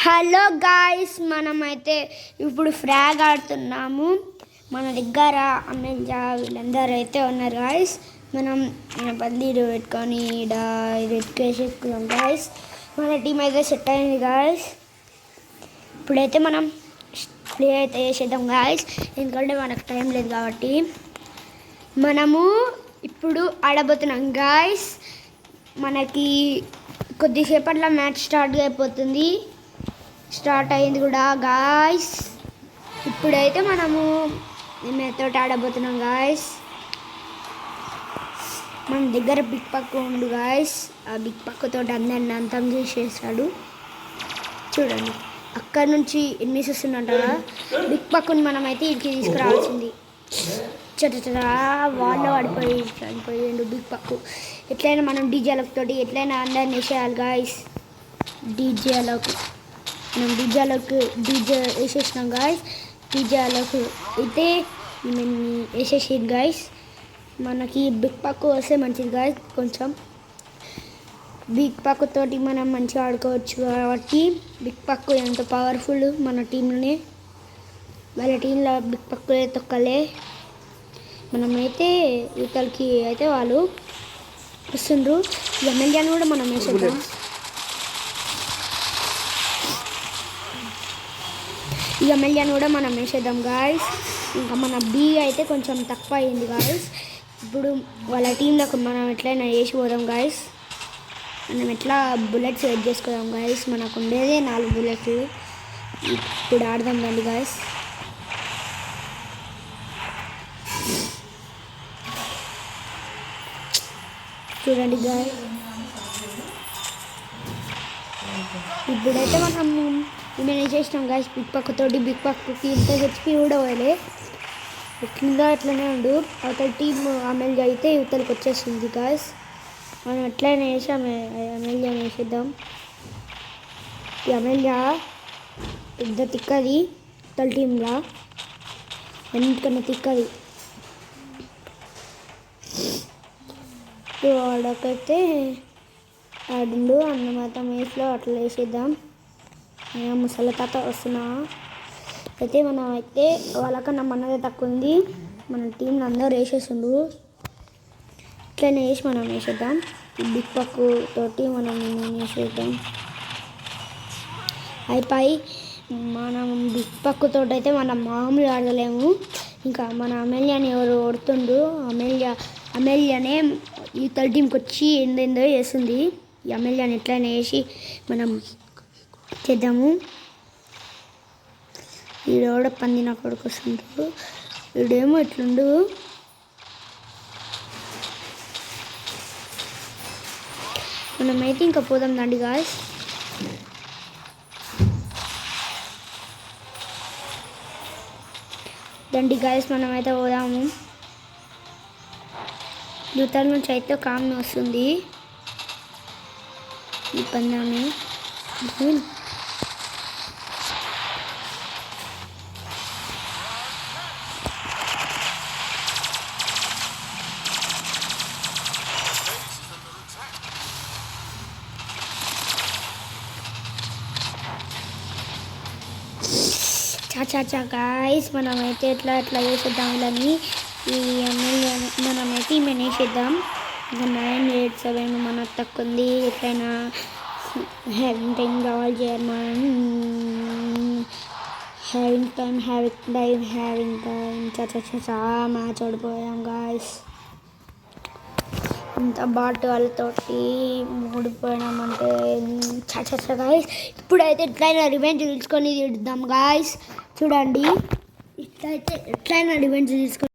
Hello guys, మనమైతే ఇప్పుడు frog ఆడుతున్నాము. మన దగ్గర అమెజా వీళ్ళందరూ అయితే ఉన్నారు గాయ్స్. మనం బల్లీలు పెట్టుకొని ఇది ఎత్తుకేసేసుకున్నాం గాయ్స్. మన టీం అయితే సెట్ అయింది గాయ్స్. ఇప్పుడైతే మనం ప్లే అయితే చేసేద్దాం గాయ్స్, ఎందుకంటే మనకు టైం లేదు కాబట్టి. మనము ఇప్పుడు ఆడబోతున్నాం గాయ్స్. మనకి కొద్దిసేపట్లో మ్యాచ్ స్టార్ట్ అయిపోతుంది. స్టార్ట్ అయింది కూడా గాయ్స్. ఇప్పుడైతే మనము మేతోటి ఆడబోతున్నాం గాయ్స్. మన దగ్గర బిగ్ పక్ ఉండు గాయ్స్. ఆ బిగ్ పక్తో అందరిని అంతం చేసేసాడు. చూడండి, అక్కడ నుంచి ఎన్ని వస్తున్నట్ట. బిగ్ పక్కుని మనమైతే ఇంటికి తీసుకురావాల్సింది. వాళ్ళు పడిపోయిండు బిగ్ పక్కు. ఎట్లయినా మనం డీజేలకు తోటి ఎట్లయినా అందరిని వేసేయాలి గాయస్. మనం డీజే వేసేసినాం గాయస్. డీజేలకు అయితే మేము వేసేసింది గాయస్. మనకి బిగ్ పక్కు వస్తే మంచిది గాయస్. కొంచెం బిగ్ పక్కు తోటి మనం మంచిగా ఆడుకోవచ్చు కాబట్టి బిగ్ పక్కు ఎంత పవర్ఫుల్ మన టీంలోనే. వాళ్ళ టీంలో బిగ్ పక్కు తొక్కలే. మనమైతే ఇతలకి అయితే వాళ్ళు వస్తుండ్రు. ఎమ్మెల్యేని కూడా మనం వేసేద్దాం. ఈ ఎమ్మెల్యేని కూడా మనం వేసేద్దాం గాయస్. ఇంకా మన బీ అయితే కొంచెం తక్కువ అయింది గాయస్. ఇప్పుడు వాళ్ళ టీంలోకి మనం ఎట్లయినా వేసి పోదాం గాయస్. మనం ఎట్లా బుల్లెట్స్ సెట్ చేసుకోదాం గాయస్. మనకు ఉండేదే 4 బుల్లెట్లు. ఇప్పుడు ఆడదాం రండి గాయస్. చూడండి గాయ్, ఇప్పుడైతే మనం మేము చేసినాం గాయస్. బిగ్ పక్కుతోటి బిగ్ పక్కుకి ఇంత హెచ్పి కూడా పోయలే. ఎట్లా ఎట్లనే ఉండు. అవతల టీం ఎమ్మెల్యే అయితే ఇవతలకి వచ్చేస్తుంది గాయస్. మనం ఎట్లయినా వేసాం, ఎమ్మెల్యేని వేసేద్దాం. ఈ ఎమ్మెల్యే పెద్ద తిక్కది అవతల టీంలో, ఎందుకన్నా తిక్కది. వాడకైతే ఆడిండు అన్నమాట. మేస్లో అట్లా వేసేద్దాం. నేను ముసలి తాత వస్తున్నా. అయితే మనం అయితే వాళ్ళకన్నా మనదే తక్కువ ఉంది. మన టీంలో అందరూ వేసేసిండు. ఇట్లనే వేసి మనం వేసేద్దాం. ఈ బిగ్ పక్కు తోటి మనం వేసేద్దాం. అయిపోయి మనం బిగ్ పక్కుతో అయితే మనం మామూలు ఆడలేము. ఇంకా మన ఎమ్మెల్యేని ఎవరు ఓడుతుండ్రు. ఎమ్మెల్యేనే ఈ తల టీంకి వచ్చి ఏందేందో వేస్తుంది. ఈ ఎమ్మెల్యేని ఎట్లయినా వేసి మనం చేద్దాము. వీడెవడ పంది నా కొడుకు వస్తుండ్రు. వీడేమో ఇట్లుండు. మనమైతే ఇంకా పోదాం దండి గాయస్. దండి గాయస్, మనమైతే పోదాము. యువతల నుంచి అయితే కామ్ వస్తుంది. ఈ పందాన్ని చాచా గాయస్, మనమైతే ఎట్లా చేసేద్దాం ఇలాని. ఈ ఎమ్మెల్యే మనమైతే ఈమె వేసేద్దాం. ఇంకా 9, 8, 7 మనకు తక్కువ ఉంది. ఎట్లయినా హ్యావింగ్ టైం కావాలి చేయాలి మనం. హ్యావింగ్ టైం చా మ్యాచ్ ఓడిపోయాం గాయస్. ఇంత బాట్ వాళ్ళతోటి ఓడిపోయినామంటే చా గాయస్. ఇప్పుడైతే ఎట్లయినా రివెంజ్ తీసుకొని తిడదాం గాయస్. చూడండి, ఇట్లయితే ఎట్లయినా రివెంజ్ తీసుకొని